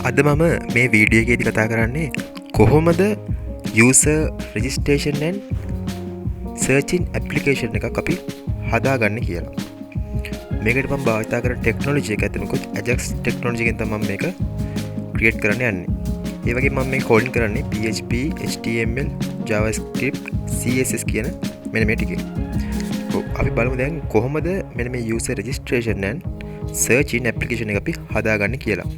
අද මම මේ වීඩියෝ එකේදී කතා කරන්නේ කොහොමද user registration and searching application එකක් අපි හදාගන්න කියලා. මේකට මම භාවිත කරන ටෙක්නොලොජි එක ඇතුළේ AJAX ටෙක්නොලොජි එකෙන් තමයි මම මේක ක්‍රියේට් කරන්න යන්නේ. ඒ වගේම මම මේ කෝඩින් කරන්නේ PHP, HTML, JavaScript, CSS කියන මෙන්න මේ ටිකේ. අපි බලමු දැන් කොහොමද මෙන්න මේ user registration and searching application එක අපි හදාගන්න කියලා.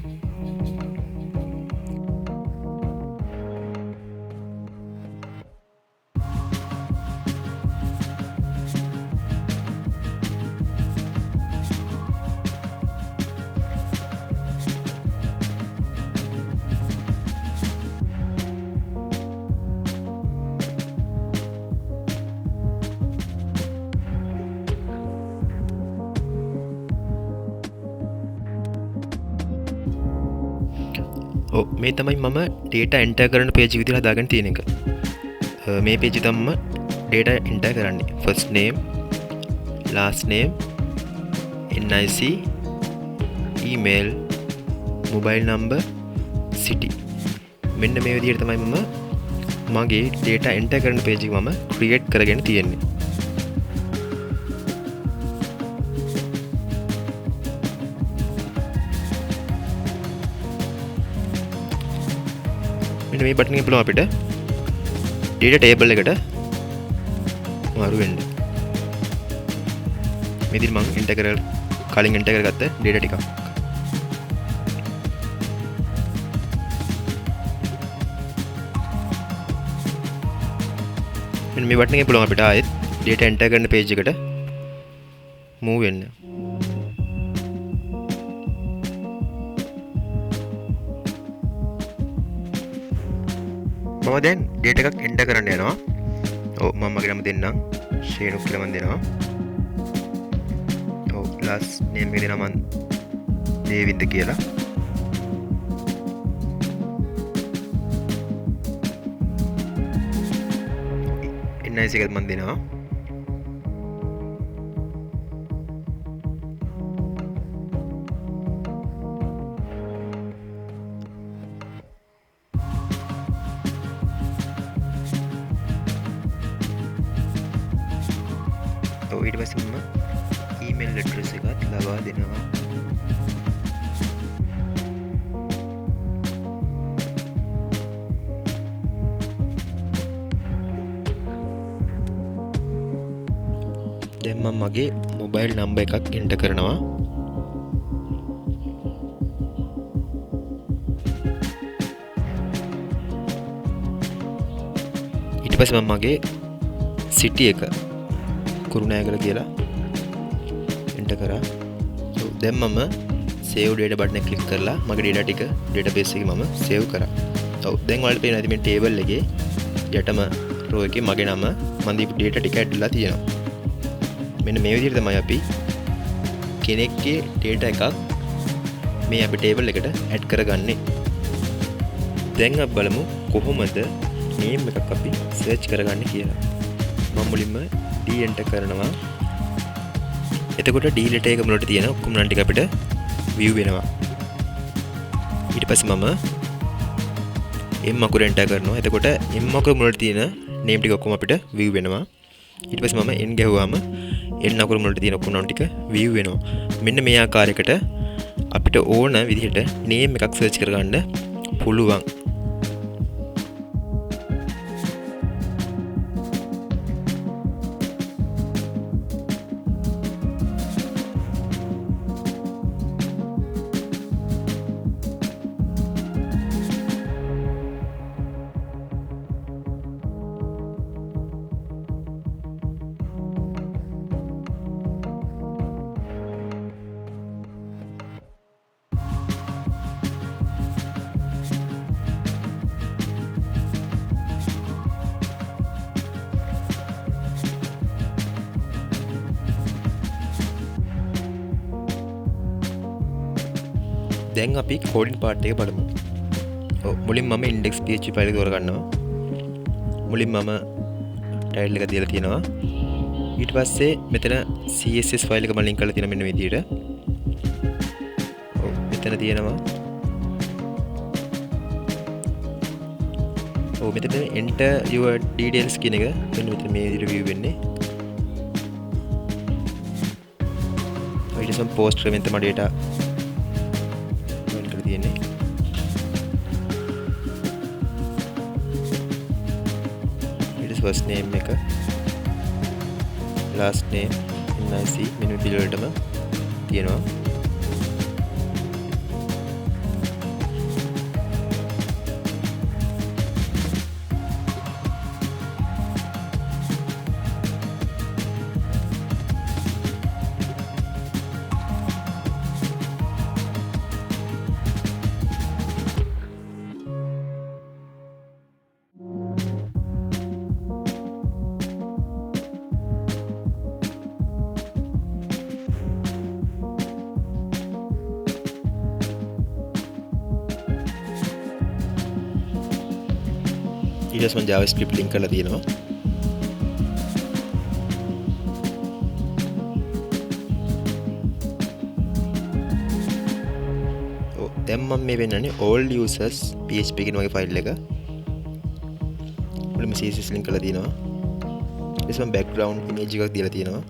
මේ තමයි මම data enter කරන page විදිහට හදාගෙන තියෙන එක. මේ page එක තමයි data enter කරන්නේ. first name, last name, NIC, email, mobile number, city. මෙන්න මේ විදිහට තමයි මම මගේ data enter කරන page එක මම create කරගෙන තියෙන්නේ. මේ බටන් එක පුළුවන් අපිට data table එකට මාරු වෙන්න. මේ විදිහට මම enter කලින් enter කරගත්ත data ටික. මෙන්න මේ බටන් එක පුළුවන් අපිට ආයෙත් data enter කරන page එකට move වෙන්න. මම දැන් data එකක් enter කරන්න යනවා. මම මගේ නම දෙන්නම්. Shenuka කියලා මම දෙනවා. last name එක දෙනවා මම Devinda කියලා. NIC එකත් මම දෙනවා. ඊට පස්සේ මම email address එකත් ලබා දෙනවා. දැන් මම මගේ mobile number එකක් enter කරනවා. ඊට පස්සේ මම මගේ city එක කුරුණෑගල කියලා enter කරා. දැන් මම save data button එක click කරලා මගේ data ටික database එකේ මම save කරා. දැන් ඔයාලට පේනවා ඉතින් මේ table එකේ යටම row එකේ මගේ නම මම දීපු data ටික add වෙලා තියෙනවා. මෙන්න මේ විදිහට තමයි අපි කෙනෙක්ගේ data එකක් මේ අපි table එකට add කරගන්නේ. දැන් අපි බලමු කොහොමද name එකක් අපි search කරගන්නේ කියලා. මම මුලින්ම D enter කරනවා. එතකොට D letter එක මුලට තියෙන ඔක්කොම නම් ටික අපිට view වෙනවා. ඊට පස්සේ මම M අකුර enter කරනවා. එතකොට M අකුර මුලට තියෙන name ටික ඔක්කොම අපිට view වෙනවා. ඊට පස්සේ මම N ගැහුවාම N අකුර මුලට තියෙන ඔක්කොම නම් ටික view වෙනවා. මෙන්න මේ ආකාරයකට අපිට ඕන විදිහට name එකක් search කරගන්න පුළුවන්. දැන් අපි coding part එක බලමු. මුලින් මම index PHP ෆයිල් එක තෝරගන්නවා. මුලින් මම title එක දීලා තියෙනවා. ඊට පස්සේ මෙතන CSS ෆයිල් එක මම link කරලා තියෙන මෙන්න මේ විදිහට. මෙතන තියෙනවා ඔව් මෙතන enter your details කියන එක මෙන්න මෙතන මේ විදිහට view වෙන්නේ. ඊට පස්සේ post එකෙන් තමයි data join කරලා තියෙන්නේ. ඊට පස්සේ first name එක last name IIC මෙන්න පිළිවෙලටම තියෙනවා. ඊට පස්සේ මම JavaScript link කරලා තියෙනවා. ඔව් දැන් මම මේ වෙන්නන්නේ all users PHP කියන වගේ ෆයිල් එක. මුලින්ම CSS link කරලා තියෙනවා. ඊට පස්සේ මම background image එකක් දීලා තියෙනවා.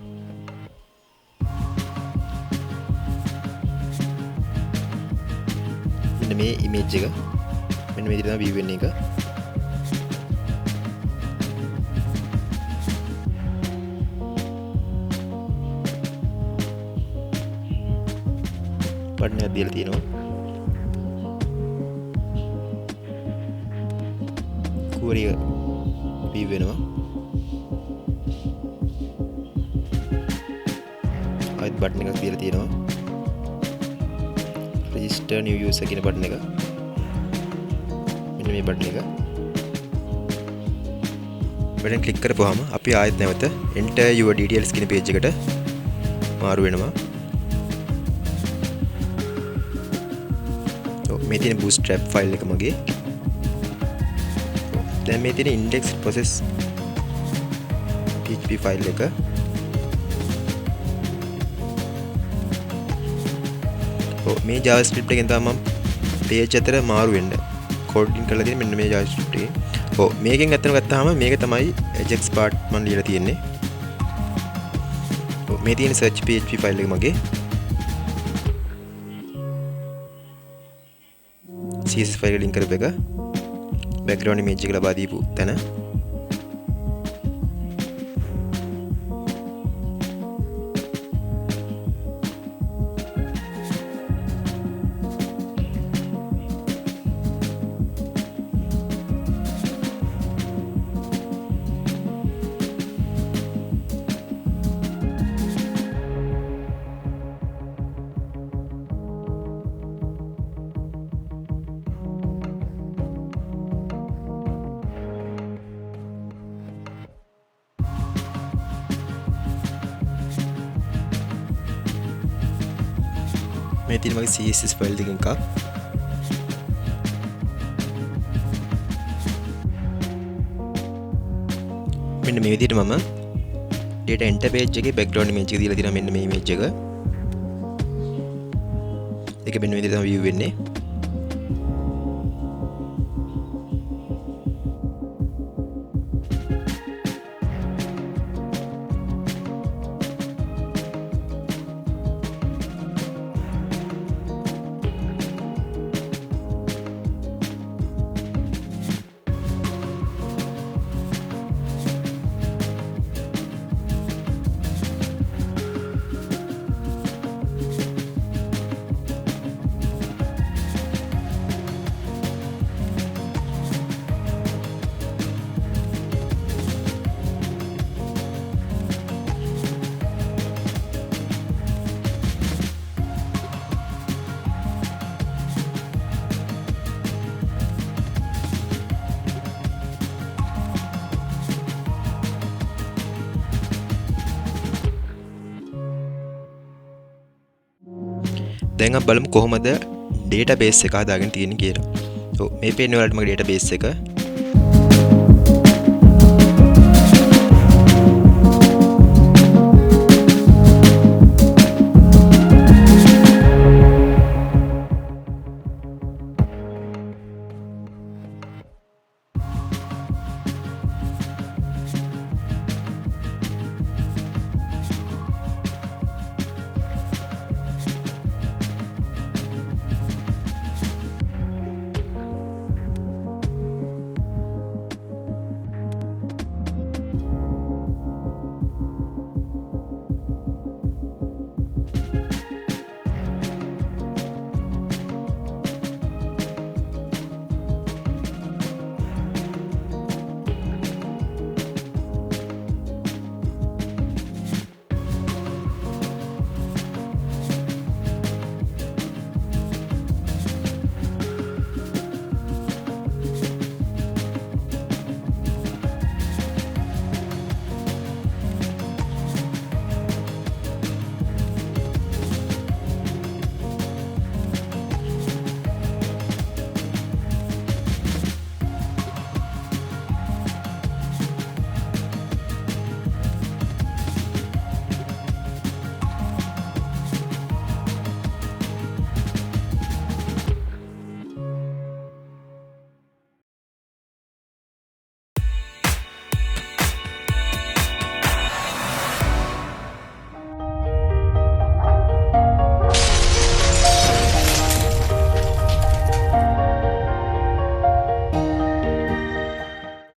මෙන්න මේ image එක මෙන්න මේ විදිහට තමයි view වෙන්නේ එක. බටන් එකක් දීලා තියෙනවා. query එක view වෙනවා. ආයෙත් බටන් එකක් දීලා තියෙනවා. register new user කියන බටන් එක. මෙන්න මේ බටන් එක. බටන් ක්ලික් කරපුවාම අපි ආයෙත් නැවත enter your details කියන page එකට මාරු වෙනවා. මේ තියෙන bootstrap file එක මගේ. දැන් මේ තියෙන index process php file එක. මේ javascript එකෙන් තමයි මම page අතර මාරු වෙන්න coding කරලා තියෙන්නේ මෙන්න මේ javascript එකේ. මේකෙන් අතන ගත්තාම මේක තමයි AJAX part මම ලියලා තියෙන්නේ. මේ තියෙන search php file එක මගේ. CSS file link කරපු එක background image එක ලබා දීපු තැන. මේ තියෙන මගේ CSS ෆයිල් දෙකක්. මෙන්න මේ විදිහට මම data enter page එකේ background image එක දීලා තියෙනවා. මෙන්න මේ image එක. ඒක මෙන්න මේ විදිහට තමයි view වෙන්නේ. දැන් අපි බලමු කොහොමද database එක හදාගෙන තියෙන්නේ කියලා. ඔව් මේ පේන්නේ ඔයාලට මගේ database එක.